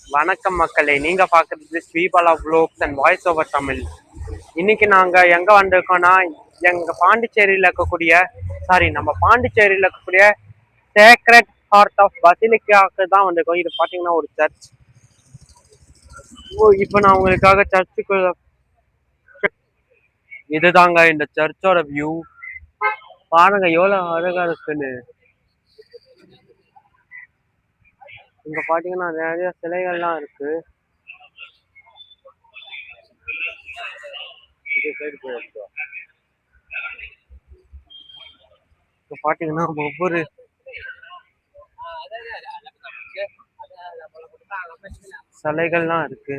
வணக்கம் மக்களே, நீங்க பாக்குறது Sribala vlogs and voice over Tamil. இன்னைக்கு நாங்க எங்க வந்திருக்கோம்னா, நம்ம பாண்டிச்சேரியில இருக்கக்கூடிய சேக்ரெட் ஹார்ட் ஆஃப் பசிலிக்காவுக்கு தான் வந்திருக்கோம். இது பாத்தீங்கன்னா ஒரு சர்ச். இப்போ நான் உங்களுக்காக சர்ச்சுக்குள்ள, இதுதாங்க இந்த சர்ச்சோட வியூ. பாருங்க எவ்வளவு அழகா இருக்குன்னு. இங்க பாத்தீங்கன்னா நிறைய சிலைகள்லாம் இருக்கு. இப்ப பாத்தீங்கன்னா ஒவ்வொரு சிலைகள்லாம் இருக்கு.